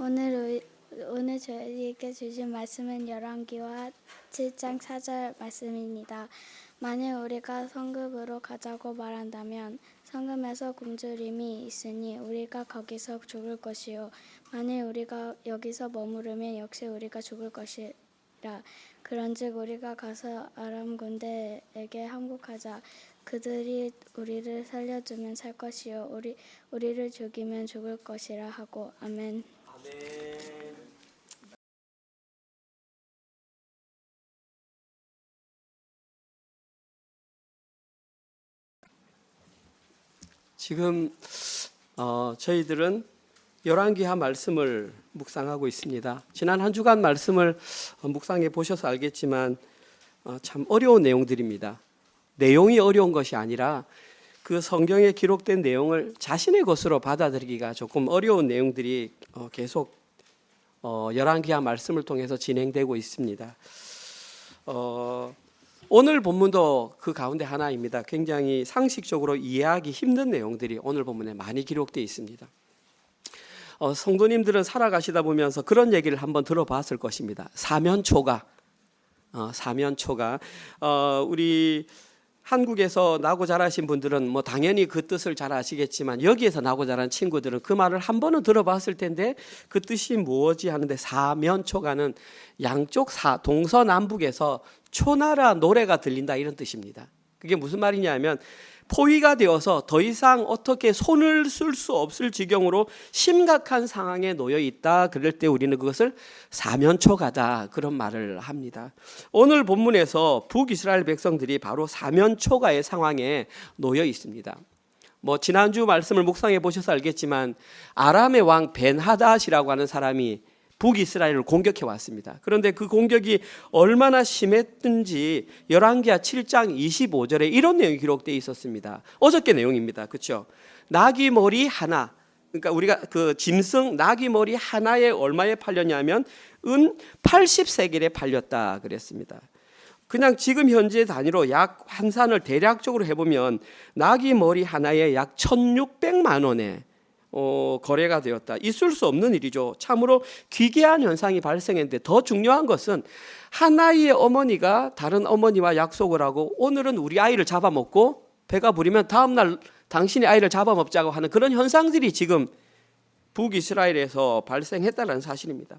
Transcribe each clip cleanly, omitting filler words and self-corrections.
오늘 저희에게 주신 말씀은 열왕기와 7장 4절 말씀입니다. 만일 우리가 성읍으로 가자고 말한다면 성읍에서 굶주림이 있으니 우리가 거기서 죽을 것이요 만일 우리가 여기서 머무르면 역시 우리가 죽을 것이라. 그런즉 우리가 가서 아람 군대에게 항복하자. 그들이 우리를 살려주면 살 것이요 우리를 죽이면 죽을 것이라 하고. 아멘. 아멘. 지금 저희들은 열왕기하 말씀을 묵상하고 있습니다. 지난 한 주간 말씀을 묵상해 보셔서 알겠지만 참 어려운 내용들입니다. 내용이 어려운 것이 아니라 그 성경에 기록된 내용을 자신의 것으로 받아들이기가 조금 어려운 내용들이 계속 열왕기하 말씀을 통해서 진행되고 있습니다. 오늘 본문도 그 가운데 하나입니다. 굉장히 상식적으로 이해하기 힘든 내용들이 오늘 본문에 많이 기록되어 있습니다. 성도님들은 살아가시다 보면서 그런 얘기를 한번 들어봤을 것입니다. 사면초가 우리 한국에서 나고 자라신 분들은 뭐 당연히 그 뜻을 잘 아시겠지만 여기에서 나고 자란 친구들은 그 말을 한 번은 들어봤을 텐데 그 뜻이 무엇이 하는데, 사면초가는 양쪽 동서남북에서 초나라 노래가 들린다 이런 뜻입니다. 그게 무슨 말이냐면 포위가 되어서 더 이상 어떻게 손을 쓸 수 없을 지경으로 심각한 상황에 놓여 있다. 그럴 때 우리는 그것을 사면초가다 그런 말을 합니다. 오늘 본문에서 북이스라엘 백성들이 바로 사면초가의 상황에 놓여 있습니다. 지난주 말씀을 묵상해 보셔서 알겠지만 아람의 왕 벤하닷이라고 하는 사람이 북이스라엘을 공격해 왔습니다. 그런데 그 공격이 얼마나 심했든지 열왕기하 7장 25절에 이런 내용이 기록되어 있었습니다. 어저께 내용입니다. 그렇죠? 나귀 머리 하나, 그러니까 우리가 그 짐승 나귀 머리 하나에 얼마에 팔렸냐면 은 80세겔에 팔렸다 그랬습니다. 그냥 지금 현재 단위로 약 환산을 대략적으로 해보면 나귀 머리 하나에 약 1,600만 원에 거래가 되었다. 있을 수 없는 일이죠. 참으로 기괴한 현상이 발생했는데 더 중요한 것은 하나의 어머니가 다른 어머니와 약속을 하고 오늘은 우리 아이를 잡아먹고 배가 부리면 다음날 당신의 아이를 잡아먹자고 하는 그런 현상들이 지금 북이스라엘에서 발생했다는 사실입니다.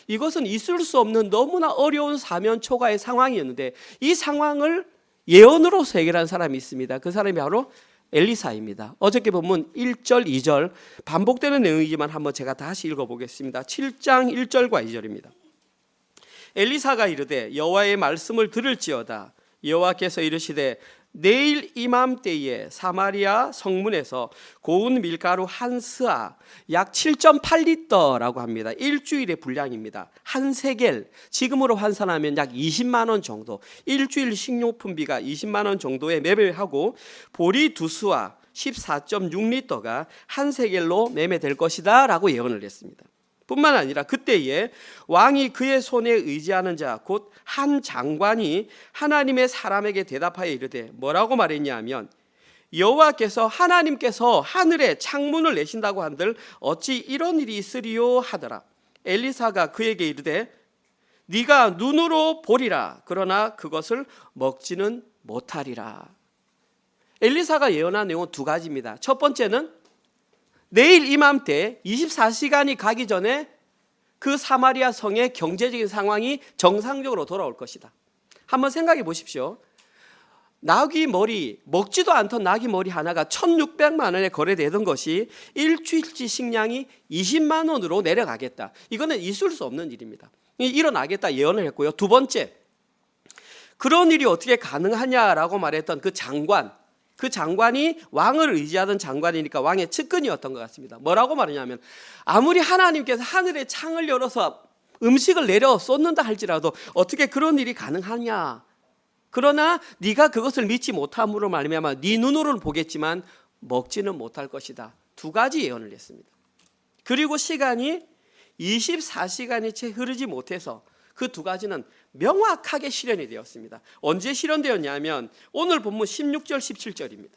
이것은 있을 수 없는 너무나 어려운 사면초가의 상황이었는데 이 상황을 예언으로서 해결한 사람이 있습니다. 그 사람이 바로 엘리사입니다. 어저께 본문 1절 2절 반복되는 내용이지만 한번 제가 다시 읽어보겠습니다. 7장 1절과 2절입니다. 엘리사가 이르되 여호와의 말씀을 들을지어다. 여호와께서 이르시되 내일 이맘때에 사마리아 성문에서 고운 밀가루 한 스아 약 7.8리터라고 합니다. 일주일의 분량입니다. 한 세겔, 지금으로 환산하면 약 20만 원 정도, 일주일 식료품비가 20만 원 정도에 매매하고 보리 두 스와 14.6리터가 한 세겔로 매매될 것이다 라고 예언을 했습니다. 뿐만 아니라 그때에 왕이 그의 손에 의지하는 자 곧 한 장관이 하나님의 사람에게 대답하여 이르되 뭐라고 말했냐면 여호와께서 하나님께서 하늘에 창문을 내신다고 한들 어찌 이런 일이 있으리요 하더라. 엘리사가 그에게 이르되 네가 눈으로 보리라 그러나 그것을 먹지는 못하리라. 엘리사가 예언한 내용은 두 가지입니다. 첫 번째는 내일 이맘때 24시간이 가기 전에 그 사마리아 성의 경제적인 상황이 정상적으로 돌아올 것이다. 한번 생각해 보십시오. 나귀 머리, 먹지도 않던 나귀 머리 하나가 1,600만 원에 거래되던 것이 일주일치 식량이 20만 원으로 내려가겠다. 이거는 있을 수 없는 일입니다. 일어나겠다 예언을 했고요. 두 번째, 그런 일이 어떻게 가능하냐라고 말했던 그 장관이 왕을 의지하던 장관이니까 왕의 측근이었던 것 같습니다. 뭐라고 말하냐면 아무리 하나님께서 하늘에 창을 열어서 음식을 내려 쏟는다 할지라도 어떻게 그런 일이 가능하냐. 그러나 네가 그것을 믿지 못함으로 말미암아 네 눈으로는 보겠지만 먹지는 못할 것이다. 두 가지 예언을 했습니다. 그리고 시간이 24시간이 채 흐르지 못해서 그 두 가지는 명확하게 실현이 되었습니다. 언제 실현되었냐면 오늘 본문 16절 17절입니다.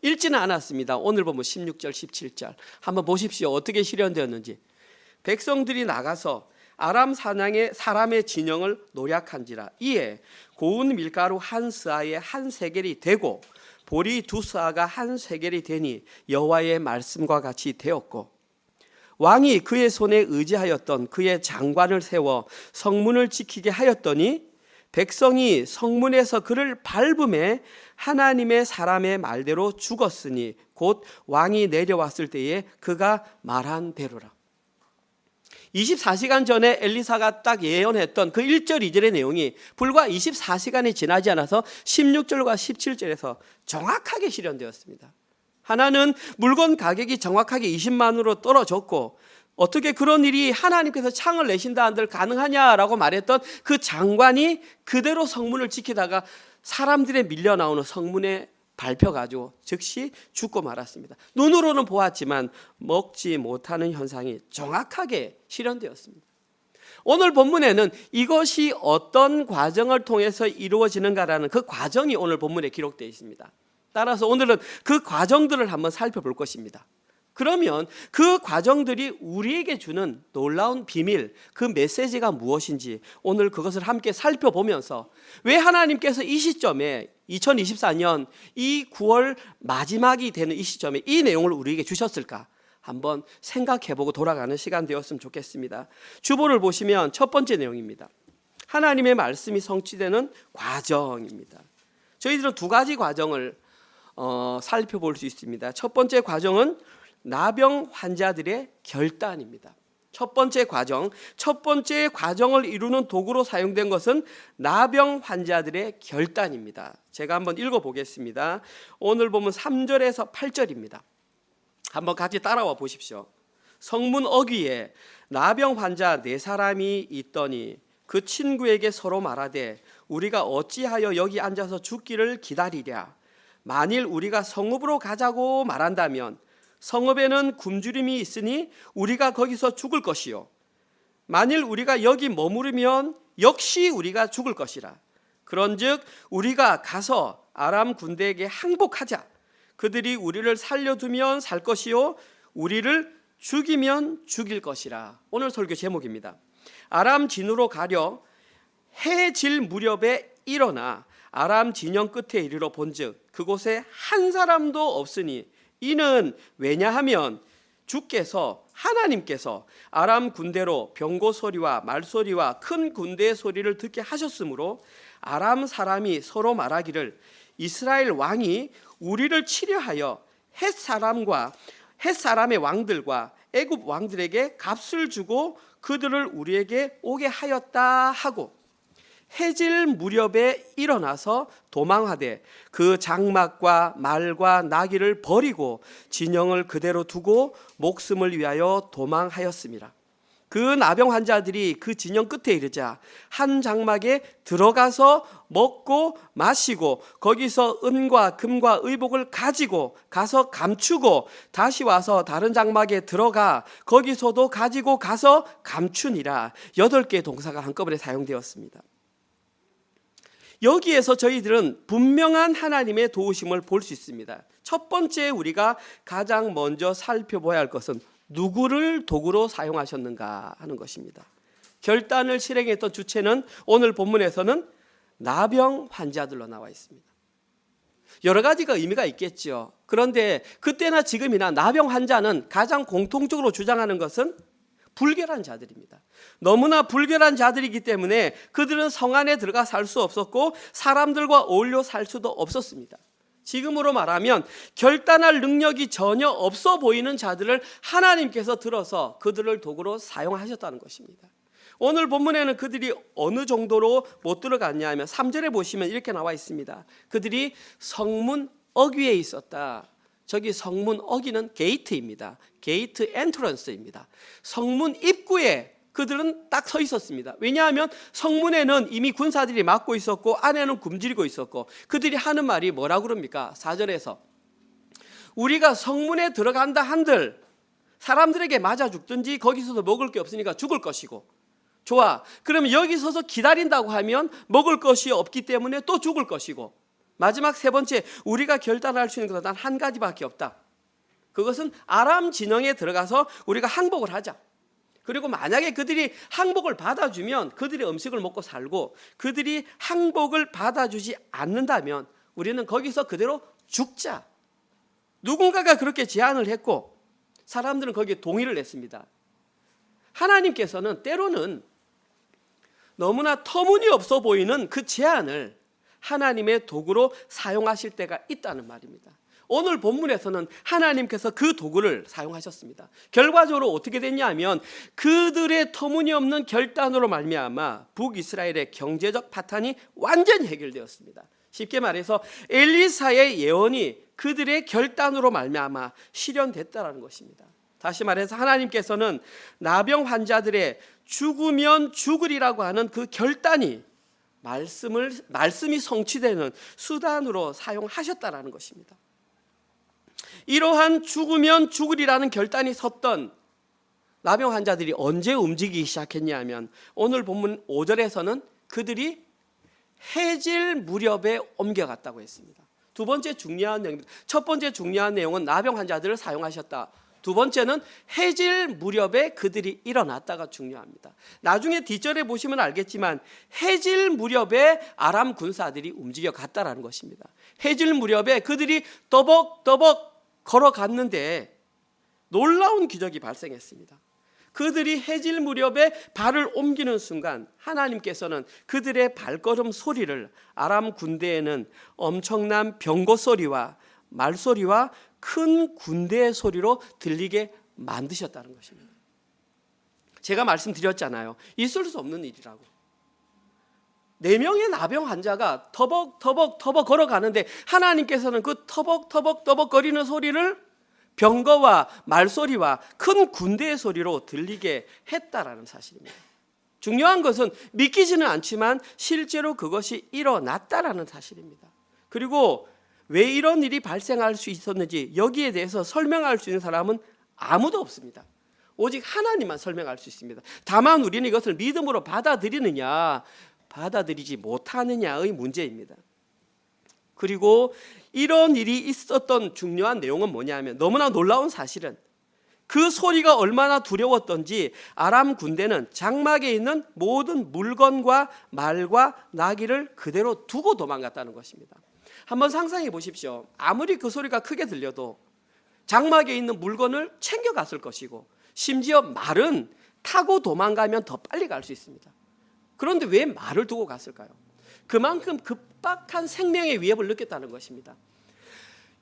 읽지는 않았습니다. 오늘 본문 16절 17절 한번 보십시오. 어떻게 실현되었는지. 백성들이 나가서 아람 사람의 진영을 노략한지라. 이에 고운 밀가루 한 스아에 한 세겔이 되고 보리 두 스아가 한 세겔이 되니 여호와의 말씀과 같이 되었고, 왕이 그의 손에 의지하였던 그의 장관을 세워 성문을 지키게 하였더니 백성이 성문에서 그를 밟음에 하나님의 사람의 말대로 죽었으니 곧 왕이 내려왔을 때에 그가 말한 대로라. 24시간 전에 엘리사가 딱 예언했던 그 1절 2절의 내용이 불과 24시간이 지나지 않아서 16절과 17절에서 정확하게 실현되었습니다. 하나는 물건 가격이 정확하게 20만으로 떨어졌고, 어떻게 그런 일이 하나님께서 창을 내신다 한들 가능하냐라고 말했던 그 장관이 그대로 성문을 지키다가 사람들의 밀려 나오는 성문에 밟혀가지고 즉시 죽고 말았습니다. 눈으로는 보았지만 먹지 못하는 현상이 정확하게 실현되었습니다. 오늘 본문에는 이것이 어떤 과정을 통해서 이루어지는가라는 그 과정이 오늘 본문에 기록되어 있습니다. 따라서 오늘은 그 과정들을 한번 살펴볼 것입니다. 그러면 그 과정들이 우리에게 주는 놀라운 비밀, 그 메시지가 무엇인지 오늘 그것을 함께 살펴보면서 왜 하나님께서 이 시점에 2024년 이 9월 마지막이 되는 이 시점에 이 내용을 우리에게 주셨을까 한번 생각해보고 돌아가는 시간 되었으면 좋겠습니다. 주보를 보시면 첫 번째 내용입니다. 하나님의 말씀이 성취되는 과정입니다. 저희들은 두 가지 과정을 살펴볼 수 있습니다. 첫 번째 과정은 나병 환자들의 결단입니다. 첫 번째 과정을 이루는 도구로 사용된 것은 나병 환자들의 결단입니다. 제가 한번 읽어보겠습니다. 오늘 보면 3절에서 8절입니다. 한번 같이 따라와 보십시오. 성문 어귀에 나병 환자 4사람이 있더니 그 친구에게 서로 말하되 우리가 어찌하여 여기 앉아서 죽기를 기다리랴. 만일 우리가 성읍으로 가자고 말한다면 성읍에는 굶주림이 있으니 우리가 거기서 죽을 것이요, 만일 우리가 여기 머무르면 역시 우리가 죽을 것이라. 그런즉 우리가 가서 아람 군대에게 항복하자. 그들이 우리를 살려두면 살 것이요 우리를 죽이면 죽일 것이라. 오늘 설교 제목입니다. 아람 진으로 가려 해 질 무렵에 일어나 아람 진영 끝에 이르러 본즉 그곳에 한 사람도 없으니 이는 왜냐하면 주께서 하나님께서 아람 군대로 병고 소리와 말소리와 큰 군대의 소리를 듣게 하셨으므로 아람 사람이 서로 말하기를 이스라엘 왕이 우리를 치려하여 헷 사람의 왕들과 애굽 왕들에게 값을 주고 그들을 우리에게 오게 하였다 하고 해질 무렵에 일어나서 도망하되 그 장막과 말과 나귀를 버리고 진영을 그대로 두고 목숨을 위하여 도망하였습니다. 그 나병 환자들이 그 진영 끝에 이르자 한 장막에 들어가서 먹고 마시고 거기서 은과 금과 의복을 가지고 가서 감추고 다시 와서 다른 장막에 들어가 거기서도 가지고 가서 감추니라. 8개의 동사가 한꺼번에 사용되었습니다. 여기에서 저희들은 분명한 하나님의 도우심을 볼 수 있습니다. 첫 번째 우리가 가장 먼저 살펴봐야 할 것은 누구를 도구로 사용하셨는가 하는 것입니다. 결단을 실행했던 주체는 오늘 본문에서는 나병 환자들로 나와 있습니다. 여러 가지가 의미가 있겠죠. 그런데 그때나 지금이나 나병 환자는 가장 공통적으로 주장하는 것은 불결한 자들입니다. 너무나 불결한 자들이기 때문에 그들은 성 안에 들어가 살 수 없었고 사람들과 어울려 살 수도 없었습니다. 지금으로 말하면 결단할 능력이 전혀 없어 보이는 자들을 하나님께서 들어서 그들을 도구로 사용하셨다는 것입니다. 오늘 본문에는 그들이 어느 정도로 못 들어갔냐 하면 3절에 보시면 이렇게 나와 있습니다. 그들이 성문 어귀에 있었다. 저기 성문 어귀는 게이트입니다. 게이트 엔트런스입니다. 성문 입구에 그들은 딱 서 있었습니다. 왜냐하면 성문에는 이미 군사들이 막고 있었고 안에는 굶주리고 있었고 그들이 하는 말이 뭐라고 그럽니까? 4절에서 우리가 성문에 들어간다 한들 사람들에게 맞아 죽든지 거기서도 먹을 게 없으니까 죽을 것이고, 좋아, 그러면 여기 서서 기다린다고 하면 먹을 것이 없기 때문에 또 죽을 것이고, 마지막 세 번째 우리가 결단할 수 있는 것은 단 한 가지밖에 없다. 그것은 아람 진영에 들어가서 우리가 항복을 하자. 그리고 만약에 그들이 항복을 받아주면 그들의 음식을 먹고 살고, 그들이 항복을 받아주지 않는다면 우리는 거기서 그대로 죽자. 누군가가 그렇게 제안을 했고 사람들은 거기에 동의를 했습니다. 하나님께서는 때로는 너무나 터무니없어 보이는 그 제안을 하나님의 도구로 사용하실 때가 있다는 말입니다. 오늘 본문에서는 하나님께서 그 도구를 사용하셨습니다. 결과적으로 어떻게 됐냐면 그들의 터무니없는 결단으로 말미암아 북이스라엘의 경제적 파탄이 완전히 해결되었습니다. 쉽게 말해서 엘리사의 예언이 그들의 결단으로 말미암아 실현됐다라는 것입니다. 다시 말해서 하나님께서는 나병 환자들의 죽으면 죽으리라고 하는 그 결단이 말씀이 성취되는 수단으로 사용하셨다라는 것입니다. 이러한 죽으면 죽으리라는 결단이 섰던 나병 환자들이 언제 움직이기 시작했냐면 오늘 본문 5절에서는 그들이 해질 무렵에 옮겨갔다고 했습니다. 두 번째 중요한 내용입니다. 첫 번째 중요한 내용은 나병 환자들을 사용하셨다. 두 번째는 해질 무렵에 그들이 일어났다가 중요합니다. 나중에 뒷절에 보시면 알겠지만 해질 무렵에 아람 군사들이 움직여 갔다라는 것입니다. 해질 무렵에 그들이 떠벅떠벅 걸어갔는데 놀라운 기적이 발생했습니다. 그들이 해질 무렵에 발을 옮기는 순간 하나님께서는 그들의 발걸음 소리를 아람 군대에는 엄청난 병거 소리와 말소리와 큰 군대의 소리로 들리게 만드셨다는 것입니다. 제가 말씀드렸잖아요. 있을 수 없는 일이라고. 4명의 나병 환자가 터벅터벅 걸어가는데 하나님께서는 그 터벅터벅 거리는 소리를 병거와 말소리와 큰 군대의 소리로 들리게 했다라는 사실입니다. 중요한 것은 믿기지는 않지만 실제로 그것이 일어났다라는 사실입니다. 그리고 왜 이런 일이 발생할 수 있었는지 여기에 대해서 설명할 수 있는 사람은 아무도 없습니다. 오직 하나님만 설명할 수 있습니다. 다만 우리는 이것을 믿음으로 받아들이느냐 받아들이지 못하느냐의 문제입니다. 그리고 이런 일이 있었던 중요한 내용은 뭐냐면 너무나 놀라운 사실은 그 소리가 얼마나 두려웠던지 아람 군대는 장막에 있는 모든 물건과 말과 나귀를 그대로 두고 도망갔다는 것입니다. 한번 상상해 보십시오. 아무리 그 소리가 크게 들려도 장막에 있는 물건을 챙겨갔을 것이고 심지어 말은 타고 도망가면 더 빨리 갈 수 있습니다. 그런데 왜 말을 두고 갔을까요? 그만큼 급박한 생명의 위협을 느꼈다는 것입니다.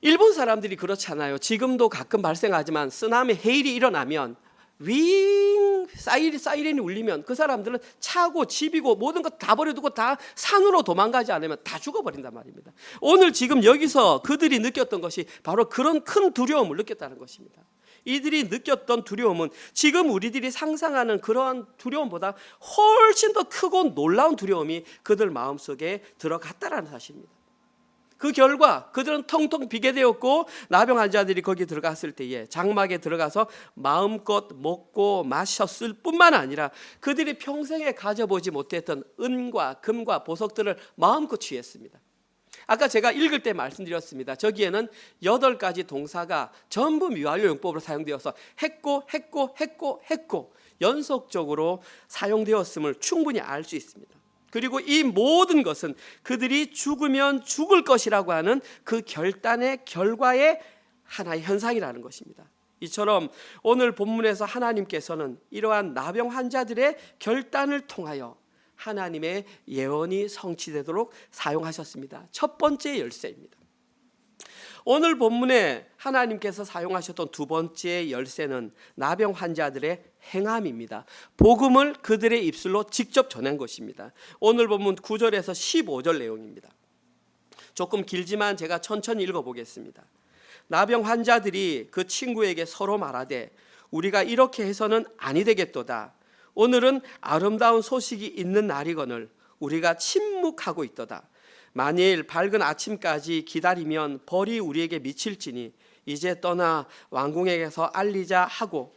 일본 사람들이 그렇잖아요. 지금도 가끔 발생하지만 쓰나미 해일이 일어나면 윙 사이렌이 울리면 그 사람들은 차고 집이고 모든 것 다 버려두고 다 산으로 도망가지 않으면 다 죽어버린단 말입니다. 오늘 지금 여기서 그들이 느꼈던 것이 바로 그런 큰 두려움을 느꼈다는 것입니다. 이들이 느꼈던 두려움은 지금 우리들이 상상하는 그러한 두려움보다 훨씬 더 크고 놀라운 두려움이 그들 마음속에 들어갔다라는 사실입니다. 그 결과 그들은 텅텅 비게 되었고 나병 환자들이 거기 들어갔을 때에 장막에 들어가서 마음껏 먹고 마셨을 뿐만 아니라 그들이 평생에 가져보지 못했던 은과 금과 보석들을 마음껏 취했습니다. 아까 제가 읽을 때 말씀드렸습니다. 저기에는 8가지 동사가 전부 미완료 용법으로 사용되어서 했고 연속적으로 사용되었음을 충분히 알 수 있습니다. 그리고 이 모든 것은 그들이 죽으면 죽을 것이라고 하는 그 결단의 결과의 하나의 현상이라는 것입니다. 이처럼 오늘 본문에서 하나님께서는 이러한 나병 환자들의 결단을 통하여 하나님의 예언이 성취되도록 사용하셨습니다. 첫 번째 열쇠입니다. 오늘 본문에 하나님께서 사용하셨던 두 번째 열쇠는 나병 환자들의 행함입니다. 복음을 그들의 입술로 직접 전한 것입니다. 오늘 본문 9절에서 15절 내용입니다. 조금 길지만 제가 천천히 읽어보겠습니다. 나병 환자들이 그 친구에게 서로 말하되 우리가 이렇게 해서는 아니 되겠도다. 오늘은 아름다운 소식이 있는 날이거늘 우리가 침묵하고 있도다. 만일 밝은 아침까지 기다리면 벌이 우리에게 미칠지니 이제 떠나 왕궁에게서 알리자 하고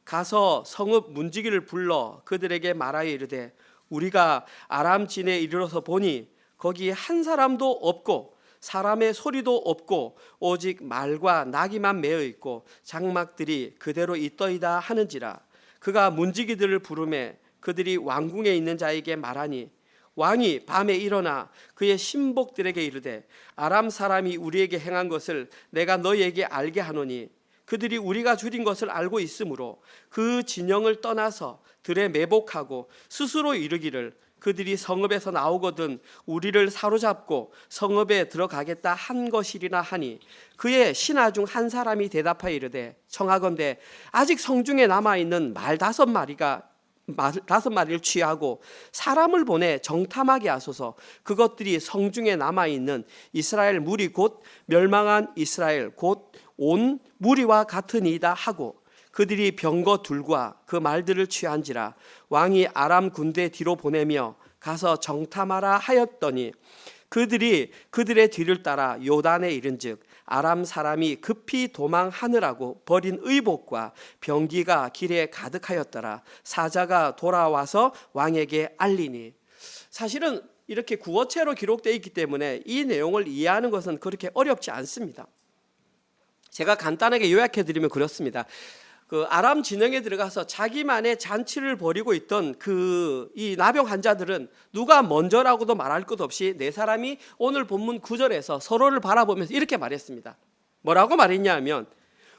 가서 성읍 문지기를 불러 그들에게 말하여 이르되 우리가 아람 진에 이르러서 보니 거기 한 사람도 없고 사람의 소리도 없고 오직 말과 나귀만 매어 있고 장막들이 그대로 있더이다 하는지라. 그가 문지기들을 부르매 그들이 왕궁에 있는 자에게 말하니 왕이 밤에 일어나 그의 신복들에게 이르되 아람 사람이 우리에게 행한 것을 내가 너희에게 알게 하노니 그들이 우리가 줄인 것을 알고 있으므로 그 진영을 떠나서 들에 매복하고 스스로 이르기를 그들이 성읍에서 나오거든 우리를 사로잡고 성읍에 들어가겠다 한 것이리나 하니 그의 신하 중 한 사람이 대답하여 이르되 청하건대 아직 성중에 남아있는 말 5마리를 취하고 사람을 보내 정탐하게 하소서. 그것들이 성중에 남아있는 이스라엘 무리 곧 멸망한 이스라엘 곧 온 무리와 같으니이다 하고 그들이 병거 둘과 그 말들을 취한지라 왕이 아람 군대 뒤로 보내며 가서 정탐하라 하였더니 그들이 그들의 뒤를 따라 요단에 이른즉 아람 사람이 급히 도망하느라고 버린 의복과 병기가 길에 가득하였더라. 사자가 돌아와서 왕에게 알리니. 사실은 이렇게 구어체로 기록되어 있기 때문에 이 내용을 이해하는 것은 그렇게 어렵지 않습니다. 제가 간단하게 요약해 드리면 그렇습니다. 그 아람 진영에 들어가서 자기만의 잔치를 벌이고 있던 이 나병 환자들은 누가 먼저라고도 말할 것 없이 네 사람이 오늘 본문 9절에서 서로를 바라보면서 이렇게 말했습니다. 뭐라고 말했냐면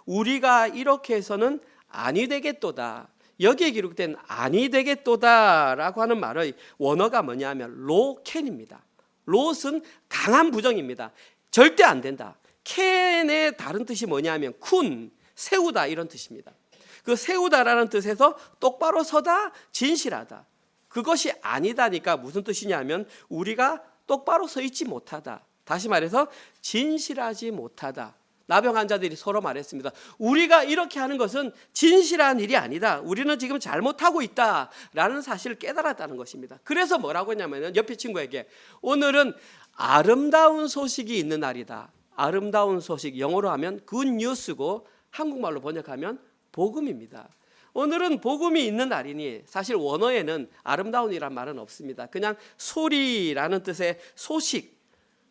우리가 이렇게 해서는 아니 되겠도다. 여기에 기록된 아니 되겠도다라고 하는 말의 원어가 뭐냐면 로캔입니다. 롯은 강한 부정입니다. 절대 안 된다. 캔의 다른 뜻이 뭐냐면 쿤, 세우다 이런 뜻입니다. 그 세우다라는 뜻에서 똑바로 서다, 진실하다. 그것이 아니다니까 무슨 뜻이냐면 우리가 똑바로 서 있지 못하다. 다시 말해서 진실하지 못하다. 나병 환자들이 서로 말했습니다. 우리가 이렇게 하는 것은 진실한 일이 아니다. 우리는 지금 잘못하고 있다라는 사실을 깨달았다는 것입니다. 그래서 뭐라고 했냐면 옆에 친구에게 오늘은 아름다운 소식이 있는 날이다. 아름다운 소식, 영어로 하면 good news고 한국말로 번역하면 복음입니다. 오늘은 복음이 있는 날이니 사실 원어에는 아름다운이란 말은 없습니다. 그냥 소리라는 뜻의 소식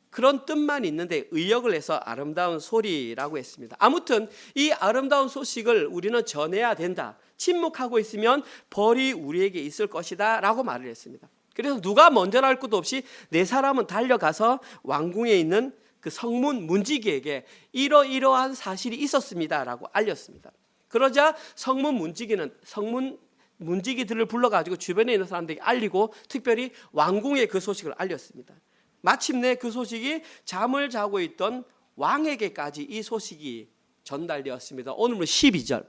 그런 뜻만 있는데 의역을 해서 아름다운 소리라고 했습니다. 아무튼 이 아름다운 소식을 우리는 전해야 된다. 침묵하고 있으면 벌이 우리에게 있을 것이다 라고 말을 했습니다. 그래서 누가 먼저 할 것도 없이 네 사람은 달려가서 왕궁에 있는 그 성문 문지기에게 이러이러한 사실이 있었습니다라고 알렸습니다. 그러자 성문 문지기들을 불러가지고 주변에 있는 사람들에게 알리고 특별히 왕궁에 그 소식을 알렸습니다. 마침내 그 소식이 잠을 자고 있던 왕에게까지 이 소식이 전달되었습니다. 오늘은 12절.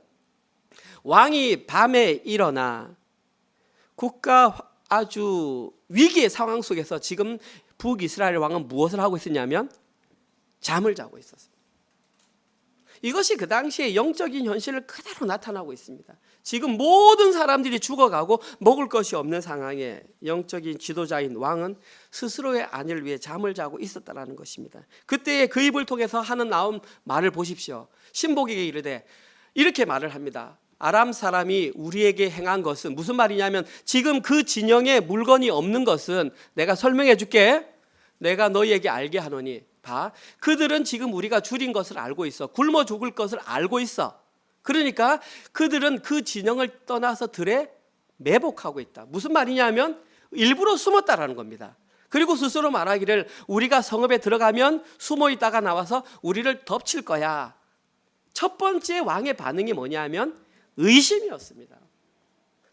왕이 밤에 일어나 국가 아주 위기의 상황 속에서 지금 북이스라엘 왕은 무엇을 하고 있었냐면 잠을 자고 있었습니다. 이것이 그 당시의 영적인 현실을 그대로 나타나고 있습니다. 지금 모든 사람들이 죽어가고 먹을 것이 없는 상황에 영적인 지도자인 왕은 스스로의 안위를 위해 잠을 자고 있었다는 것입니다. 그때의 그 입을 통해서 나온 말을 보십시오. 신복에게 이르되 이렇게 말을 합니다. 아람 사람이 우리에게 행한 것은 무슨 말이냐면 지금 그 진영에 물건이 없는 것은 내가 설명해 줄게. 내가 너희에게 알게 하노니 봐. 그들은 지금 우리가 줄인 것을 알고 있어. 굶어 죽을 것을 알고 있어. 그러니까 그들은 그 진영을 떠나서 들에 매복하고 있다. 무슨 말이냐면 일부러 숨었다라는 겁니다. 그리고 스스로 말하기를 우리가 성읍에 들어가면 숨어 있다가 나와서 우리를 덮칠 거야. 첫 번째 왕의 반응이 뭐냐면 의심이었습니다.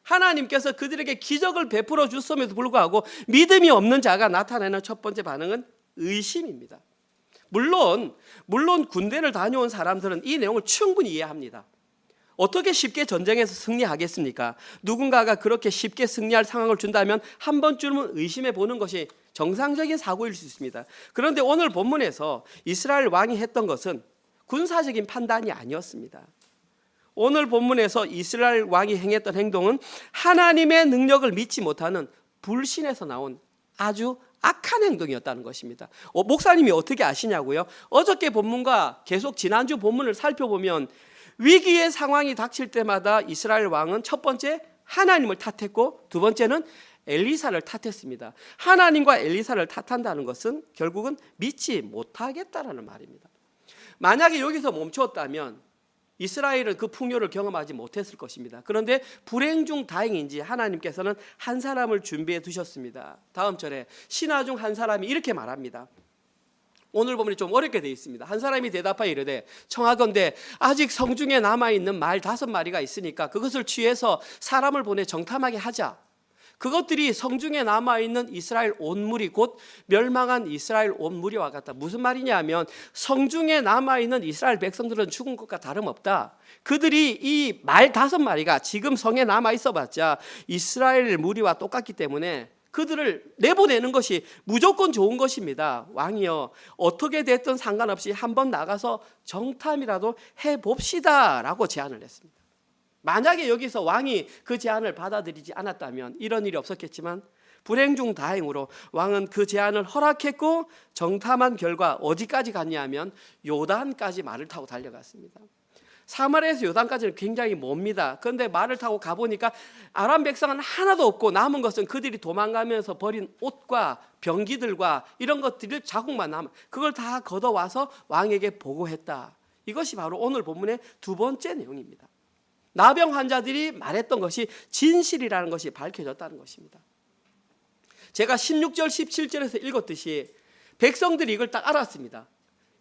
하나님께서 그들에게 기적을 베풀어 줬음에도 불구하고 믿음이 없는 자가 나타내는 첫 번째 반응은 의심입니다. 물론 군대를 다녀온 사람들은 이 내용을 충분히 이해합니다. 어떻게 쉽게 전쟁에서 승리하겠습니까? 누군가가 그렇게 쉽게 승리할 상황을 준다면 한 번쯤은 의심해 보는 것이 정상적인 사고일 수 있습니다. 그런데 오늘 본문에서 이스라엘 왕이 했던 것은 군사적인 판단이 아니었습니다. 오늘 본문에서 이스라엘 왕이 행했던 행동은 하나님의 능력을 믿지 못하는 불신에서 나온 아주 악한 행동이었다는 것입니다. 목사님이 어떻게 아시냐고요? 어저께 본문과 계속 지난주 본문을 살펴보면 위기의 상황이 닥칠 때마다 이스라엘 왕은 첫 번째 하나님을 탓했고 두 번째는 엘리사를 탓했습니다. 하나님과 엘리사를 탓한다는 것은 결국은 믿지 못하겠다라는 말입니다. 만약에 여기서 멈추었다면 이스라엘은 그 풍요를 경험하지 못했을 것입니다. 그런데 불행 중 다행인지 하나님께서는 한 사람을 준비해 두셨습니다. 다음 절에 신하 중 한 사람이 이렇게 말합니다. 오늘 보면 좀 어렵게 되어 있습니다. 한 사람이 대답하여 이르되 청하건대 아직 성중에 남아있는 말 5마리가 있으니까 그것을 취해서 사람을 보내 정탐하게 하자. 그것들이 성중에 남아있는 이스라엘 온 무리 곧 멸망한 이스라엘 온 무리와 같다. 무슨 말이냐 하면 성중에 남아있는 이스라엘 백성들은 죽은 것과 다름없다. 그들이 이 말 5마리가 지금 성에 남아있어 봤자 이스라엘 무리와 똑같기 때문에 그들을 내보내는 것이 무조건 좋은 것입니다. 왕이여 어떻게 됐든 상관없이 한번 나가서 정탐이라도 해봅시다 라고 제안을 했습니다. 만약에 여기서 왕이 그 제안을 받아들이지 않았다면 이런 일이 없었겠지만 불행 중 다행으로 왕은 그 제안을 허락했고 정탐한 결과 어디까지 갔냐 하면 요단까지 말을 타고 달려갔습니다. 사마리아에서 요단까지는 굉장히 멉니다. 그런데 말을 타고 가보니까 아람 백성은 하나도 없고 남은 것은 그들이 도망가면서 버린 옷과 병기들과 이런 것들을 자국만 남아 그걸 다 걷어와서 왕에게 보고했다. 이것이 바로 오늘 본문의 두 번째 내용입니다. 나병 환자들이 말했던 것이 진실이라는 것이 밝혀졌다는 것입니다. 제가 16절 17절에서 읽었듯이 백성들이 이걸 딱 알았습니다.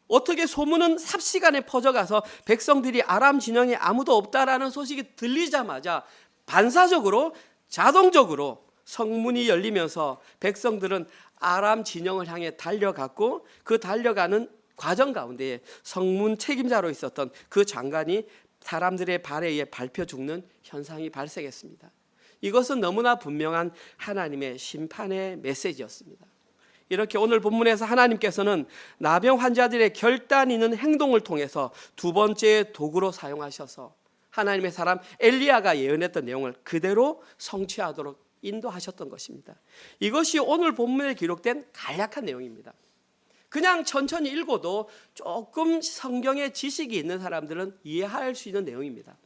어떻게 소문은 삽시간에 퍼져가서 백성들이 아람 진영에 아무도 없다라는 소식이 들리자마자 반사적으로 자동적으로 성문이 열리면서 백성들은 아람 진영을 향해 달려갔고 그 달려가는 과정 가운데 성문 책임자로 있었던 그 장관이 사람들의 발에 의해 밟혀 죽는 현상이 발생했습니다. 이것은 너무나 분명한 하나님의 심판의 메시지였습니다. 이렇게 오늘 본문에서 하나님께서는 나병 환자들의 결단 있는 행동을 통해서 두 번째 도구로 사용하셔서 하나님의 사람 엘리야가 예언했던 내용을 그대로 성취하도록 인도하셨던 것입니다. 이것이 오늘 본문에 기록된 간략한 내용입니다. 그냥 천천히 읽어도 조금 성경의 지식이 있는 사람들은 이해할 수 있는 내용입니다.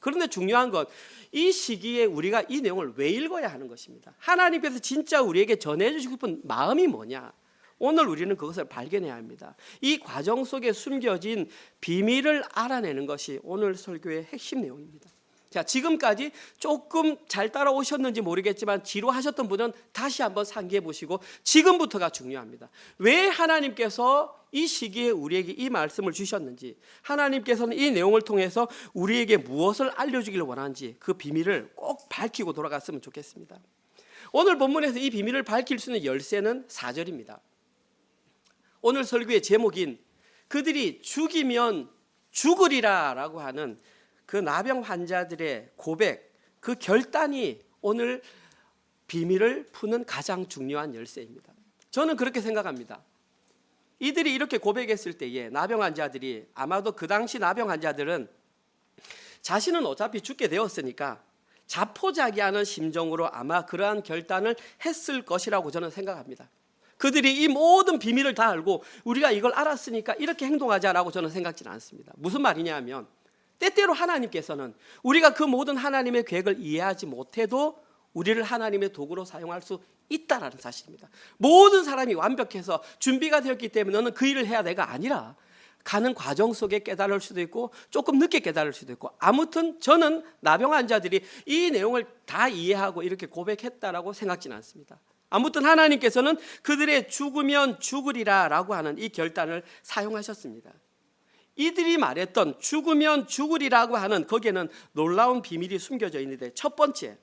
그런데 중요한 건 이 시기에 우리가 이 내용을 왜 읽어야 하는 것입니다. 하나님께서 진짜 우리에게 전해주시고 싶은 마음이 뭐냐? 오늘 우리는 그것을 발견해야 합니다. 이 과정 속에 숨겨진 비밀을 알아내는 것이 오늘 설교의 핵심 내용입니다. 자, 지금까지 조금 잘 따라오셨는지 모르겠지만 지루하셨던 분은 다시 한번 상기해 보시고 지금부터가 중요합니다. 왜 하나님께서 이 시기에 우리에게 이 말씀을 주셨는지, 하나님께서는 이 내용을 통해서 우리에게 무엇을 알려주기를 원하는지 그 비밀을 꼭 밝히고 돌아갔으면 좋겠습니다. 오늘 본문에서 이 비밀을 밝힐 수 있는 열쇠는 4절입니다. 오늘 설교의 제목인 그들이 죽이면 죽으리라 라고 하는 그 나병 환자들의 고백, 그 결단이 오늘 비밀을 푸는 가장 중요한 열쇠입니다. 저는 그렇게 생각합니다. 이들이 이렇게 고백했을 때에 나병 환자들이 아마도 그 당시 나병 환자들은 자신은 어차피 죽게 되었으니까 자포자기하는 심정으로 아마 그러한 결단을 했을 것이라고 저는 생각합니다. 그들이 이 모든 비밀을 다 알고 우리가 이걸 알았으니까 이렇게 행동하자라고 저는 생각지는 않습니다. 무슨 말이냐 하면 때때로 하나님께서는 우리가 그 모든 하나님의 계획을 이해하지 못해도 우리를 하나님의 도구로 사용할 수 있다라는 사실입니다. 모든 사람이 완벽해서 준비가 되었기 때문에 너는 그 일을 해야 돼가 아니라 가는 과정 속에 깨달을 수도 있고 조금 늦게 깨달을 수도 있고 아무튼 저는 나병 환자들이 이 내용을 다 이해하고 이렇게 고백했다라고 생각지는 않습니다. 아무튼 하나님께서는 그들의 죽으면 죽으리라 라고 하는 이 결단을 사용하셨습니다. 이들이 말했던 죽으면 죽으리라고 하는 거기에는 놀라운 비밀이 숨겨져 있는데 첫 번째,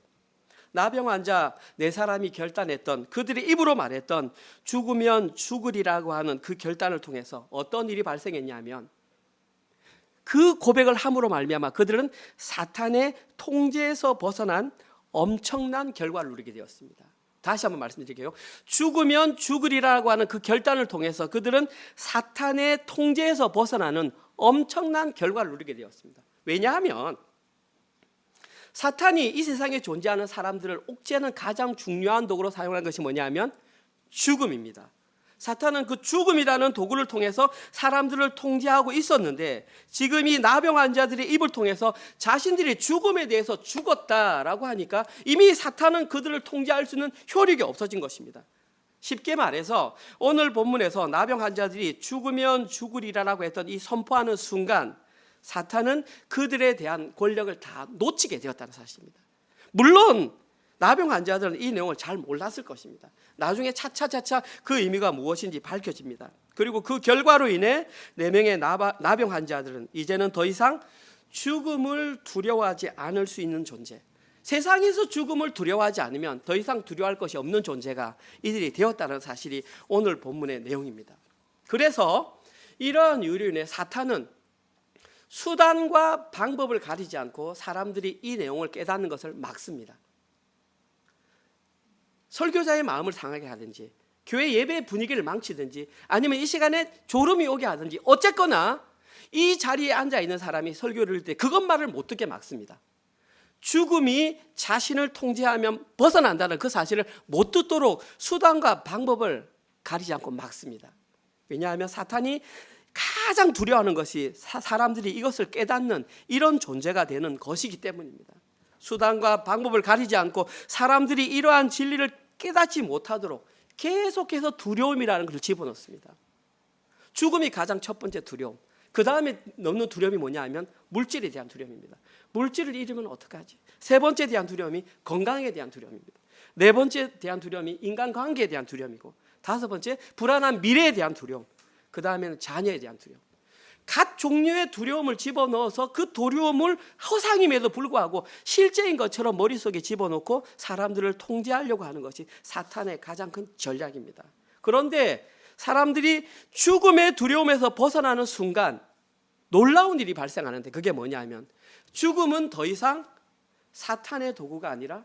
나병 환자 4사람이 결단했던 그들의 입으로 말했던 죽으면 죽으리라고 하는 그 결단을 통해서 어떤 일이 발생했냐면 그 고백을 함으로 말미암아 그들은 사탄의 통제에서 벗어난 엄청난 결과를 누리게 되었습니다. 다시 한번 말씀드릴게요. 죽으면 죽으리라고 하는 그 결단을 통해서 그들은 사탄의 통제에서 벗어나는 엄청난 결과를 누리게 되었습니다. 왜냐하면 사탄이 이 세상에 존재하는 사람들을 옥죄하는 가장 중요한 도구로 사용하는 것이 뭐냐면 죽음입니다. 사탄은 그 죽음이라는 도구를 통해서 사람들을 통제하고 있었는데 지금 이 나병 환자들의 입을 통해서 자신들이 죽음에 대해서 죽었다라고 하니까 이미 사탄은 그들을 통제할 수 있는 효력이 없어진 것입니다. 쉽게 말해서 오늘 본문에서 나병 환자들이 죽으면 죽으리라고 했던 이 선포하는 순간 사탄은 그들에 대한 권력을 다 놓치게 되었다는 사실입니다. 물론 나병 환자들은 이 내용을 잘 몰랐을 것입니다. 나중에 차차차차 그 의미가 무엇인지 밝혀집니다. 그리고 그 결과로 인해 4명의 나병 환자들은 이제는 더 이상 죽음을 두려워하지 않을 수 있는 존재, 세상에서 죽음을 두려워하지 않으면 더 이상 두려워할 것이 없는 존재가 이들이 되었다는 사실이 오늘 본문의 내용입니다. 그래서 이러한 이유로 인해 사탄은 수단과 방법을 가리지 않고 사람들이 이 내용을 깨닫는 것을 막습니다. 설교자의 마음을 상하게 하든지, 교회 예배 분위기를 망치든지, 아니면 이 시간에 졸음이 오게 하든지, 어쨌거나 이 자리에 앉아 있는 사람이 설교를 할 때 그것만을 못 듣게 막습니다. 죽음이 자신을 통제하면 벗어난다는 그 사실을 못 듣도록 수단과 방법을 가리지 않고 막습니다. 왜냐하면 사탄이 가장 두려워하는 것이 사람들이 이것을 깨닫는 이런 존재가 되는 것이기 때문입니다. 수단과 방법을 가리지 않고 사람들이 이러한 진리를 깨닫지 못하도록 계속해서 두려움이라는 것을 집어넣습니다. 죽음이 가장 첫 번째 두려움. 그 다음에 넣는 두려움이 뭐냐 하면 물질에 대한 두려움입니다. 물질을 잃으면 어떡하지? 세 번째 대한 두려움이 건강에 대한 두려움입니다. 네 번째 대한 두려움이 인간관계에 대한 두려움이고, 다섯 번째 불안한 미래에 대한 두려움, 그 다음에는 자녀에 대한 두려움. 각 종류의 두려움을 집어넣어서 그 두려움을 허상임에도 불구하고 실제인 것처럼 머릿속에 집어넣고 사람들을 통제하려고 하는 것이 사탄의 가장 큰 전략입니다. 그런데 사람들이 죽음의 두려움에서 벗어나는 순간 놀라운 일이 발생하는데, 그게 뭐냐 하면 죽음은 더 이상 사탄의 도구가 아니라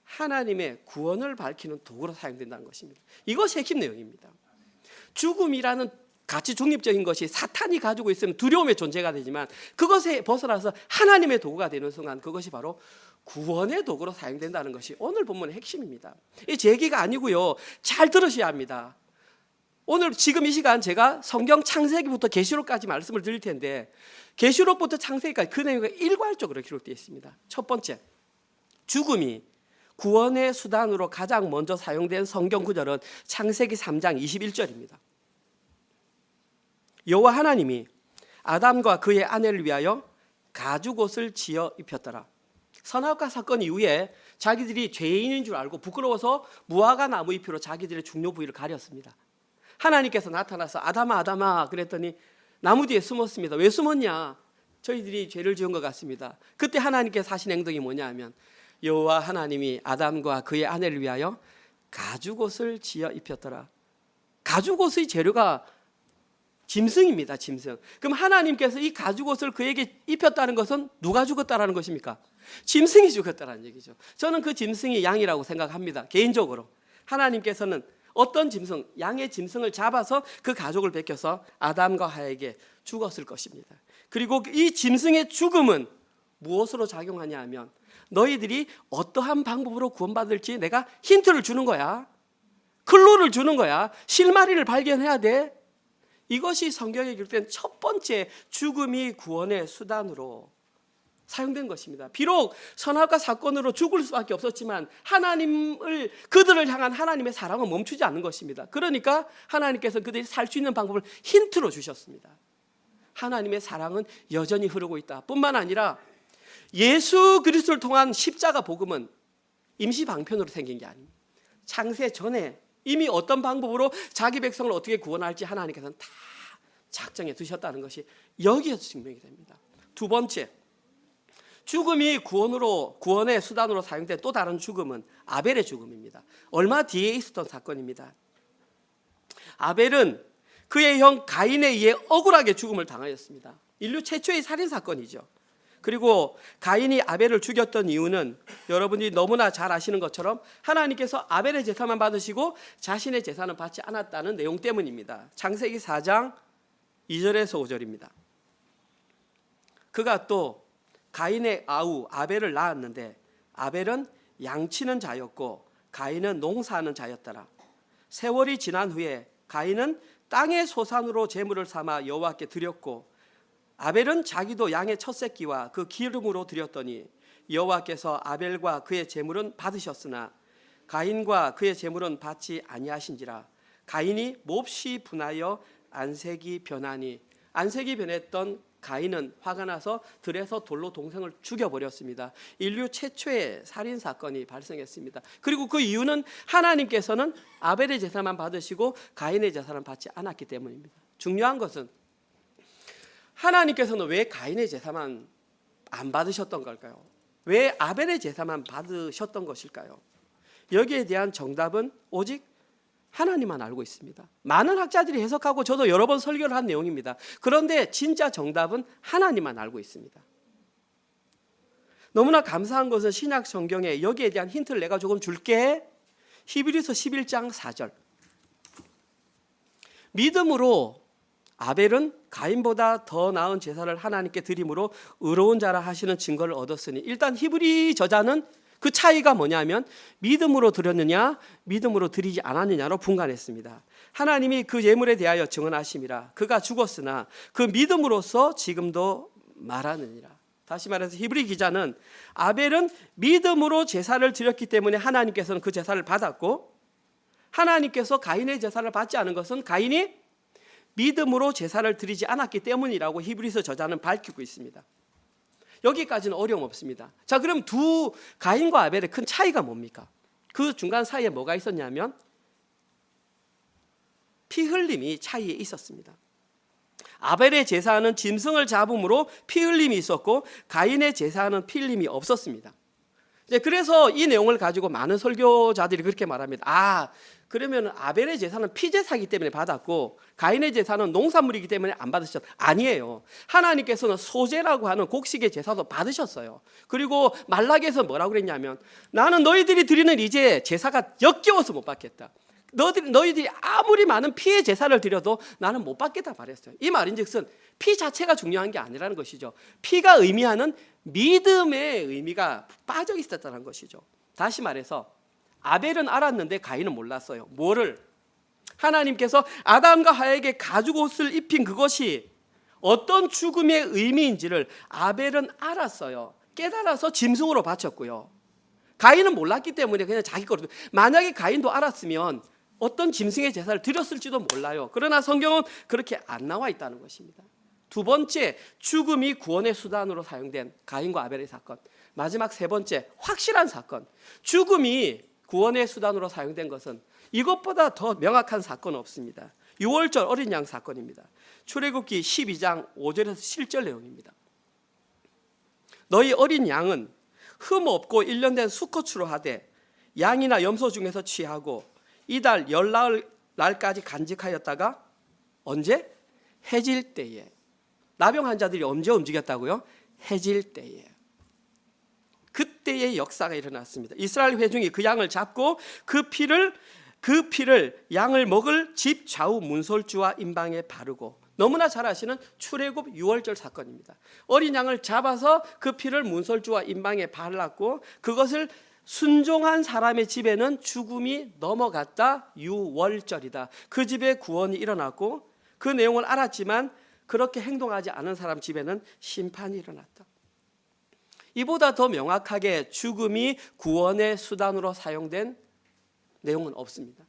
하나님의 구원을 밝히는 도구로 사용된다는 것입니다. 이것이 핵심 내용입니다. 죽음이라는 가치 중립적인 것이 사탄이 가지고 있으면 두려움의 존재가 되지만, 그것에 벗어나서 하나님의 도구가 되는 순간 그것이 바로 구원의 도구로 사용된다는 것이 오늘 본문의 핵심입니다. 이 제 얘기가 아니고요, 잘 들으셔야 합니다. 오늘 지금 이 시간 제가 성경 창세기부터 계시록까지 말씀을 드릴 텐데, 계시록부터 창세기까지 그 내용이 일괄적으로 기록되어 있습니다. 첫 번째, 죽음이 구원의 수단으로 가장 먼저 사용된 성경 구절은 창세기 3장 21절입니다. 여호와 하나님이 아담과 그의 아내를 위하여 가죽옷을 지어 입혔더라. 선악과 사건 이후에 자기들이 죄인인 줄 알고 부끄러워서 무화과 나무 잎으로 자기들의 중요 부위를 가렸습니다. 하나님께서 나타나서 아담아 아담아 그랬더니 나무 뒤에 숨었습니다. 왜 숨었냐? 저희들이 죄를 지은 것 같습니다. 그때 하나님께서 하신 행동이 뭐냐 하면, 여호와 하나님이 아담과 그의 아내를 위하여 가죽옷을 지어 입혔더라. 가죽옷의 재료가 짐승입니다. 짐승. 그럼 하나님께서 이 가죽옷을 그에게 입혔다는 것은 누가 죽었다라는 것입니까? 짐승이 죽었다라는 얘기죠. 저는 그 짐승이 양이라고 생각합니다. 개인적으로. 하나님께서는 어떤 짐승, 양의 짐승을 잡아서 그 가죽을 벗겨서 아담과 하에게 죽었을 것입니다. 그리고 이 짐승의 죽음은 무엇으로 작용하냐 하면, 너희들이 어떠한 방법으로 구원받을지 내가 힌트를 주는 거야. 클루를 주는 거야. 실마리를 발견해야 돼. 이것이 성경에 기록된 첫 번째 죽음이 구원의 수단으로 사용된 것입니다. 비록 선악과 사건으로 죽을 수밖에 없었지만 그들을 향한 하나님의 사랑은 멈추지 않는 것입니다. 그러니까 하나님께서 그들이 살 수 있는 방법을 힌트로 주셨습니다. 하나님의 사랑은 여전히 흐르고 있다. 뿐만 아니라 예수 그리스도를 통한 십자가 복음은 임시 방편으로 생긴 게 아닙니다. 창세 전에 이미 어떤 방법으로 자기 백성을 어떻게 구원할지 하나님께서는 다 작정해 두셨다는 것이 여기에서 증명이 됩니다. 두 번째, 죽음이 구원의 수단으로 사용된 또 다른 죽음은 아벨의 죽음입니다. 얼마 뒤에 있었던 사건입니다. 아벨은 그의 형 가인에 의해 억울하게 죽음을 당하였습니다. 인류 최초의 살인사건이죠. 그리고 가인이 아벨을 죽였던 이유는 여러분이 너무나 잘 아시는 것처럼 하나님께서 아벨의 제사만 받으시고 자신의 제사는 받지 않았다는 내용 때문입니다. 창세기 4장 2절에서 5절입니다. 그가 또 가인의 아우 아벨을 낳았는데, 아벨은 양치는 자였고 가인은 농사하는 자였더라. 세월이 지난 후에 가인은 땅의 소산으로 제물을 삼아 여호와께 드렸고, 아벨은 자기도 양의 첫 새끼와 그 기름으로 드렸더니 여호와께서 아벨과 그의 제물은 받으셨으나 가인과 그의 제물은 받지 아니하신지라. 가인이 몹시 분하여 안색이 변하니, 안색이 변했던 가인은 화가 나서 들에서 돌로 동생을 죽여버렸습니다. 인류 최초의 살인 사건이 발생했습니다. 그리고 그 이유는 하나님께서는 아벨의 제사만 받으시고 가인의 제사는 받지 않았기 때문입니다. 중요한 것은 하나님께서는 왜 가인의 제사만 안 받으셨던 걸까요? 왜 아벨의 제사만 받으셨던 것일까요? 여기에 대한 정답은 오직 하나님만 알고 있습니다. 많은 학자들이 해석하고 저도 여러 번 설교를 한 내용입니다. 그런데 진짜 정답은 하나님만 알고 있습니다. 너무나 감사한 것은 신약 성경에 여기에 대한 힌트를 내가 조금 줄게. 히브리서 11장 4절. 믿음으로 아벨은 가인보다 더 나은 제사를 하나님께 드림으로 의로운 자라 하시는 증거를 얻었으니, 일단 히브리 저자는 그 차이가 뭐냐면 믿음으로 드렸느냐 믿음으로 드리지 않았느냐로 분간했습니다. 하나님이 그 예물에 대하여 증언하심이라. 그가 죽었으나 그 믿음으로써 지금도 말하느니라. 다시 말해서 히브리 기자는 아벨은 믿음으로 제사를 드렸기 때문에 하나님께서는 그 제사를 받았고, 하나님께서 가인의 제사를 받지 않은 것은 가인이 믿음으로 제사를 드리지 않았기 때문이라고 히브리서 저자는 밝히고 있습니다. 여기까지는 어려움 없습니다. 자, 그럼 두 가인과 아벨의 큰 차이가 뭡니까? 그 중간 사이에 뭐가 있었냐면 피 흘림이 차이에 있었습니다. 아벨의 제사는 짐승을 잡음으로 피 흘림이 있었고 가인의 제사는 피 흘림이 없었습니다. 그래서 이 내용을 가지고 많은 설교자들이 그렇게 말합니다. 그러면 아벨의 제사는 피제사이기 때문에 받았고 가인의 제사는 농산물이기 때문에 안 받으셨다. 아니에요. 하나님께서는 소제라고 하는 곡식의 제사도 받으셨어요. 그리고 말라기에서 뭐라고 그랬냐면 나는 너희들이 드리는 이제 제사가 역겨워서 못 받겠다. 너희들이 아무리 많은 피의 제사를 드려도 나는 못 받겠다 말했어요. 이 말인즉슨 피 자체가 중요한 게 아니라는 것이죠. 피가 의미하는 믿음의 의미가 빠져 있었다는 것이죠. 다시 말해서 아벨은 알았는데 가인은 몰랐어요. 뭐를? 하나님께서 아담과 하와에게 가죽옷을 입힌 그것이 어떤 죽음의 의미인지를 아벨은 알았어요. 깨달아서 짐승으로 바쳤고요. 가인은 몰랐기 때문에 그냥 자기 거로. 만약에 가인도 알았으면 어떤 짐승의 제사를 드렸을지도 몰라요. 그러나 성경은 그렇게 안 나와 있다는 것입니다. 두 번째, 죽음이 구원의 수단으로 사용된 가인과 아벨의 사건. 마지막 세 번째, 확실한 사건. 죽음이 구원의 수단으로 사용된 것은 이것보다 더 명확한 사건은 없습니다. 6월절 어린 양 사건입니다. 출애굽기 12장 5절에서 7절 내용입니다. 너희 어린 양은 흠 없고 1년 된 수컷으로 하되 양이나 염소 중에서 취하고 이달 열나흘 날까지 간직하였다가 언제? 해질 때에. 나병 환자들이 언제 움직였다고요? 해질 때에. 그때의 역사가 일어났습니다. 이스라엘 회중이 그 양을 잡고 그 피를 양을 먹을 집 좌우 문설주와 임방에 바르고, 너무나 잘 아시는 출애굽 6월절 사건입니다. 어린 양을 잡아서 그 피를 문설주와 임방에 발랐고 그것을 순종한 사람의 집에는 죽음이 넘어갔다. 6월절이다. 그 집에 구원이 일어났고 그 내용을 알았지만 그렇게 행동하지 않은 사람 집에는 심판이 일어났다. 이보다 더 명확하게 죽음이 구원의 수단으로 사용된 내용은 없습니다.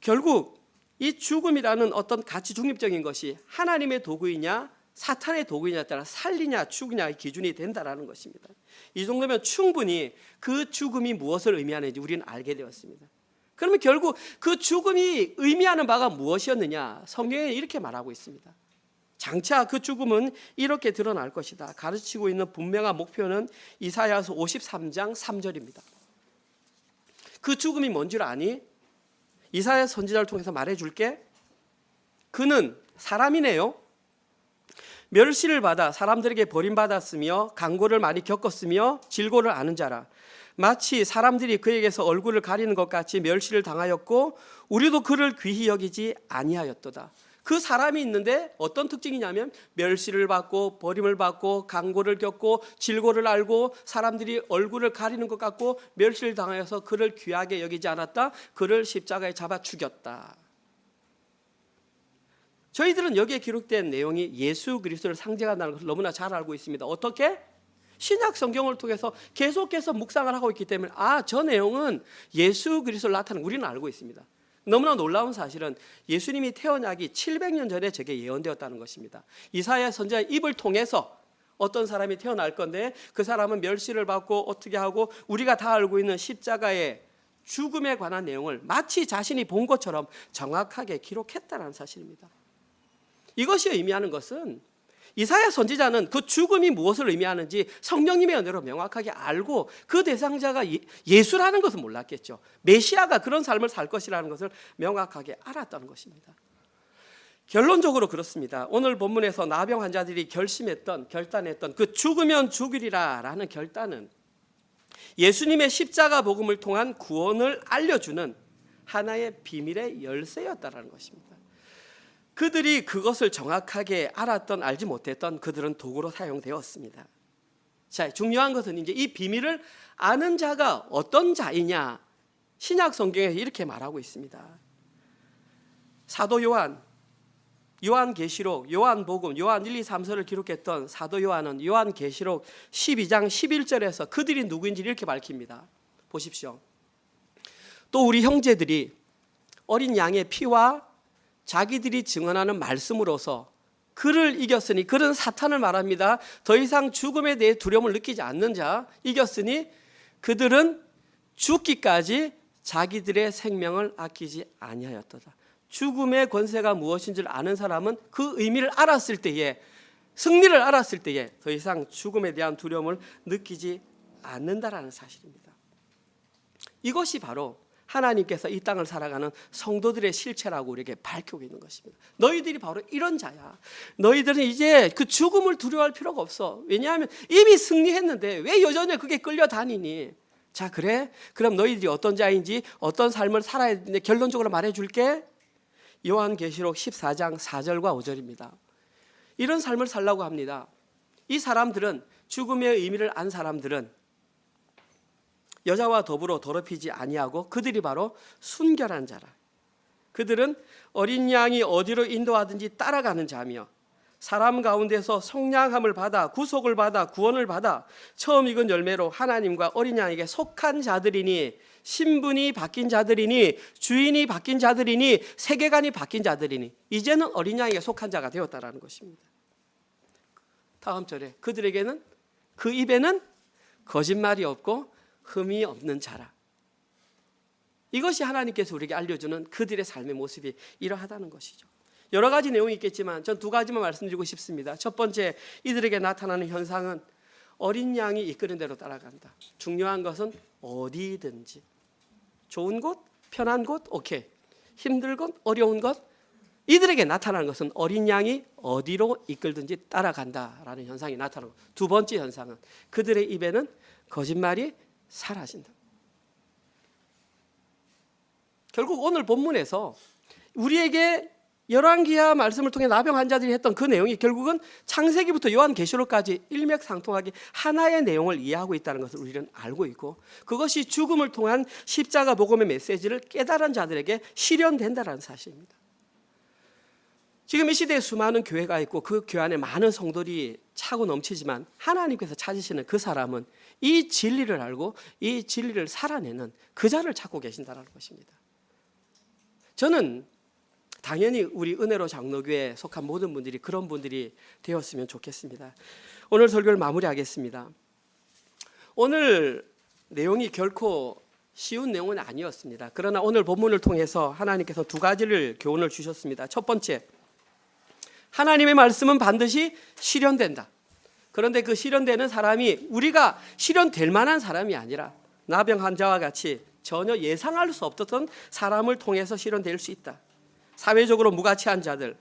결국 이 죽음이라는 어떤 가치 중립적인 것이 하나님의 도구이냐 사탄의 도구이냐에 따라 살리냐 죽으냐의 기준이 된다라는 것입니다. 이 정도면 충분히 그 죽음이 무엇을 의미하는지 우리는 알게 되었습니다. 그러면 결국 그 죽음이 의미하는 바가 무엇이었느냐? 성경에 이렇게 말하고 있습니다. 장차 그 죽음은 이렇게 드러날 것이다. 가르치고 있는 분명한 목표는 이사야서 53장 3절입니다. 그 죽음이 뭔 줄 아니? 이사야 선지자를 통해서 말해줄게. 그는 사람이네요. 멸시를 받아 사람들에게 버림받았으며 강고를 많이 겪었으며 질고를 아는 자라. 마치 사람들이 그에게서 얼굴을 가리는 것 같이 멸시를 당하였고 우리도 그를 귀히 여기지 아니하였도다. 그 사람이 있는데 어떤 특징이냐면 멸시를 받고 버림을 받고 강고를 겪고 질고를 알고 사람들이 얼굴을 가리는 것 같고 멸시를 당하여서 그를 귀하게 여기지 않았다. 그를 십자가에 잡아 죽였다. 저희들은 여기에 기록된 내용이 예수 그리스도를 상징한다는 것을 너무나 잘 알고 있습니다. 어떻게? 신약 성경을 통해서 계속해서 묵상을 하고 있기 때문에 저 내용은 예수 그리스도를 나타내는 우리는 알고 있습니다. 너무나 놀라운 사실은 예수님이 태어나기 700년 전에 저게 예언되었다는 것입니다. 이사야 선지자의 입을 통해서 어떤 사람이 태어날 건데 그 사람은 멸시를 받고 어떻게 하고 우리가 다 알고 있는 십자가의 죽음에 관한 내용을 마치 자신이 본 것처럼 정확하게 기록했다는 사실입니다. 이것이 의미하는 것은 이사야 선지자는 그 죽음이 무엇을 의미하는지 성령님의 은혜로 명확하게 알고 그 대상자가 예수라는 것은 몰랐겠죠. 메시아가 그런 삶을 살 것이라는 것을 명확하게 알았다는 것입니다. 결론적으로 그렇습니다. 오늘 본문에서 나병 환자들이 결단했던 그 죽으면 죽으리라라는 결단은 예수님의 십자가 복음을 통한 구원을 알려주는 하나의 비밀의 열쇠였다라는 것입니다. 그들이 그것을 정확하게 알았던 알지 못했던 그들은 도구로 사용되었습니다. 자, 중요한 것은 이제 이 비밀을 아는 자가 어떤 자이냐, 신약 성경에서 이렇게 말하고 있습니다. 사도 요한계시록, 요한복음, 요한 1, 2, 3서를 기록했던 사도 요한은 요한계시록 12장 11절에서 그들이 누구인지 이렇게 밝힙니다. 보십시오. 또 우리 형제들이 어린 양의 피와 자기들이 증언하는 말씀으로서 그를 이겼으니, 그는 사탄을 말합니다. 더 이상 죽음에 대해 두려움을 느끼지 않는 자, 이겼으니 그들은 죽기까지 자기들의 생명을 아끼지 아니하였도다. 죽음의 권세가 무엇인지를 아는 사람은 그 의미를 알았을 때에, 승리를 알았을 때에 더 이상 죽음에 대한 두려움을 느끼지 않는다라는 사실입니다. 이것이 바로 하나님께서 이 땅을 살아가는 성도들의 실체라고 우리에게 밝히고 있는 것입니다. 너희들이 바로 이런 자야. 너희들은 이제 그 죽음을 두려워할 필요가 없어. 왜냐하면 이미 승리했는데 왜 여전히 그게 끌려다니니? 자, 그래? 그럼 너희들이 어떤 자인지, 어떤 삶을 살아야 되는데 결론적으로 말해줄게. 요한계시록 14장 4절과 5절입니다. 이런 삶을 살라고 합니다. 이 사람들은, 죽음의 의미를 안 사람들은 여자와 더불어 더럽히지 아니하고 그들이 바로 순결한 자라. 그들은 어린 양이 어디로 인도하든지 따라가는 자며 사람 가운데서 속량함을 받아 구속을 받아 구원을 받아 처음 익은 열매로 하나님과 어린 양에게 속한 자들이니, 신분이 바뀐 자들이니, 주인이 바뀐 자들이니, 세계관이 바뀐 자들이니 이제는 어린 양에게 속한 자가 되었다라는 것입니다. 다음 절에 그들에게는, 그 입에는 거짓말이 없고 흠이 없는 자라. 이것이 하나님께서 우리에게 알려주는 그들의 삶의 모습이 이러하다는 것이죠. 여러 가지 내용이 있겠지만 전 두 가지만 말씀드리고 싶습니다. 첫 번째, 이들에게 나타나는 현상은 어린 양이 이끄는 대로 따라간다. 중요한 것은 어디든지, 좋은 곳, 편한 곳, 오케이. 힘들 것, 어려운 것, 이들에게 나타나는 것은 어린 양이 어디로 이끌든지 따라간다라는 현상이 나타나고, 두 번째 현상은 그들의 입에는 거짓말이 사라진다. 결국 오늘 본문에서 우리에게 열왕기하 말씀을 통해 나병 환자들이 했던 그 내용이 결국은 창세기부터 요한계시록까지 일맥상통하게 하나의 내용을 이해하고 있다는 것을 우리는 알고 있고, 그것이 죽음을 통한 십자가 복음의 메시지를 깨달은 자들에게 실현된다는 사실입니다. 지금 이 시대에 수많은 교회가 있고 그 교회 안에 많은 성도들이 차고 넘치지만 하나님께서 찾으시는 그 사람은 이 진리를 알고 이 진리를 살아내는 그 자를 찾고 계신다는 것입니다. 저는 당연히 우리 은혜로 장로교회에 속한 모든 분들이 그런 분들이 되었으면 좋겠습니다. 오늘 설교를 마무리하겠습니다. 오늘 내용이 결코 쉬운 내용은 아니었습니다. 그러나 오늘 본문을 통해서 하나님께서 두 가지를 교훈을 주셨습니다. 첫 번째, 하나님의 말씀은 반드시 실현된다. 그런데 그 실현되는 사람이 우리가 실현될 만한 사람이 아니라 나병 환자와 같이 전혀 예상할 수 없었던 사람을 통해서 실현될 수 있다. 사회적으로 무가치한 자들,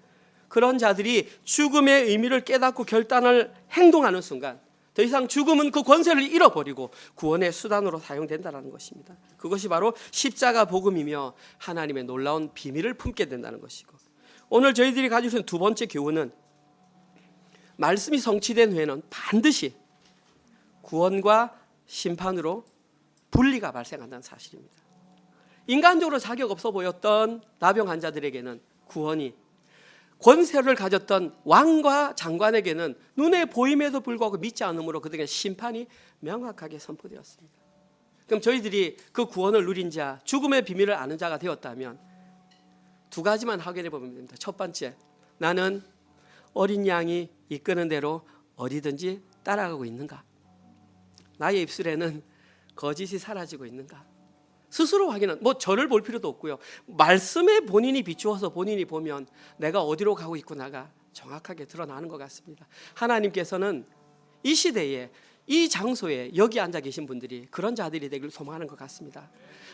그런 자들이 죽음의 의미를 깨닫고 결단을 행동하는 순간 더 이상 죽음은 그 권세를 잃어버리고 구원의 수단으로 사용된다는 것입니다. 그것이 바로 십자가 복음이며 하나님의 놀라운 비밀을 품게 된다는 것이고, 오늘 저희들이 가지고 있는 두 번째 교훈은 말씀이 성취된 후에는 반드시 구원과 심판으로 분리가 발생한다는 사실입니다. 인간적으로 자격 없어 보였던 나병 환자들에게는 구원이, 권세를 가졌던 왕과 장관에게는 눈에 보임에도 불구하고 믿지 않음으로 그들에게 심판이 명확하게 선포되었습니다. 그럼 저희들이 그 구원을 누린 자, 죽음의 비밀을 아는 자가 되었다면 두 가지만 확인해 보면 됩니다. 첫 번째, 나는 어린 양이 이끄는 대로 어디든지 따라가고 있는가? 나의 입술에는 거짓이 사라지고 있는가? 스스로 확인은 저를 볼 필요도 없고요. 말씀에 본인이 비추어서 본인이 보면 내가 어디로 가고 있구나가 정확하게 드러나는 것 같습니다. 하나님께서는 이 시대에 이 장소에 여기 앉아 계신 분들이 그런 자들이 되길 소망하는 것 같습니다.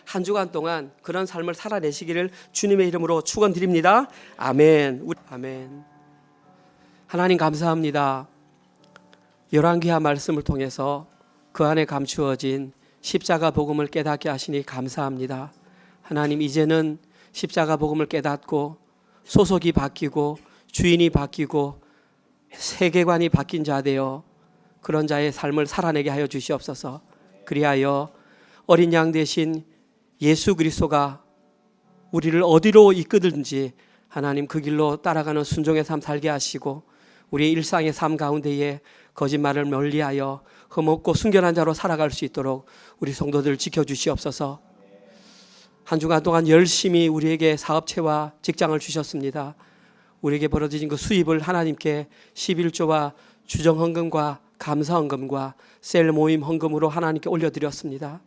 한 주간 동안 그런 삶을 살아내시기를 주님의 이름으로 축원드립니다. 아멘. 아멘. 하나님 감사합니다. 열왕기하 말씀을 통해서 그 안에 감추어진 십자가 복음을 깨닫게 하시니 감사합니다. 하나님, 이제는 십자가 복음을 깨닫고 소속이 바뀌고 주인이 바뀌고 세계관이 바뀐 자 되어 그런 자의 삶을 살아내게 하여 주시옵소서. 그리하여 어린 양 대신 예수 그리스도가 우리를 어디로 이끄든지 하나님 그 길로 따라가는 순종의 삶 살게 하시고 우리의 일상의 삶 가운데에 거짓말을 멀리하여 흠없고 순결한 자로 살아갈 수 있도록 우리 성도들 지켜주시옵소서. 한 주간 동안 열심히 우리에게 사업체와 직장을 주셨습니다. 우리에게 벌어진 그 수입을 하나님께 11조와 주정헌금과 감사헌금과 셀 모임 헌금으로 하나님께 올려드렸습니다.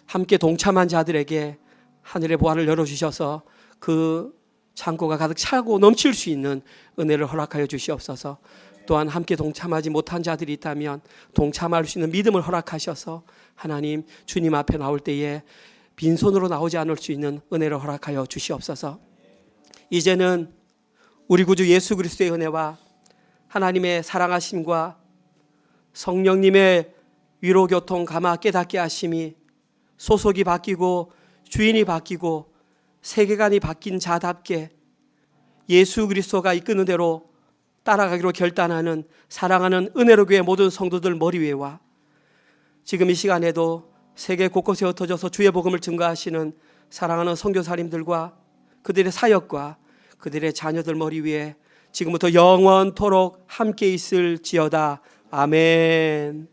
함께 동참한 자들에게 하늘의 보화를 열어주셔서 그 창고가 가득 차고 넘칠 수 있는 은혜를 허락하여 주시옵소서. 또한 함께 동참하지 못한 자들이 있다면 동참할 수 있는 믿음을 허락하셔서 하나님 주님 앞에 나올 때에 빈손으로 나오지 않을 수 있는 은혜를 허락하여 주시옵소서. 이제는 우리 구주 예수 그리스도의 은혜와 하나님의 사랑하심과 성령님의 위로 교통 감화 깨닫게 하심이 소속이 바뀌고 주인이 바뀌고 세계관이 바뀐 자답게 예수 그리스도가 이끄는 대로 따라가기로 결단하는 사랑하는 은혜로 교회 모든 성도들 머리 위에와 지금 이 시간에도 세계 곳곳에 흩어져서 주의 복음을 증거하시는 사랑하는 선교사님들과 그들의 사역과 그들의 자녀들 머리 위에 지금부터 영원토록 함께 있을지어다. 아멘.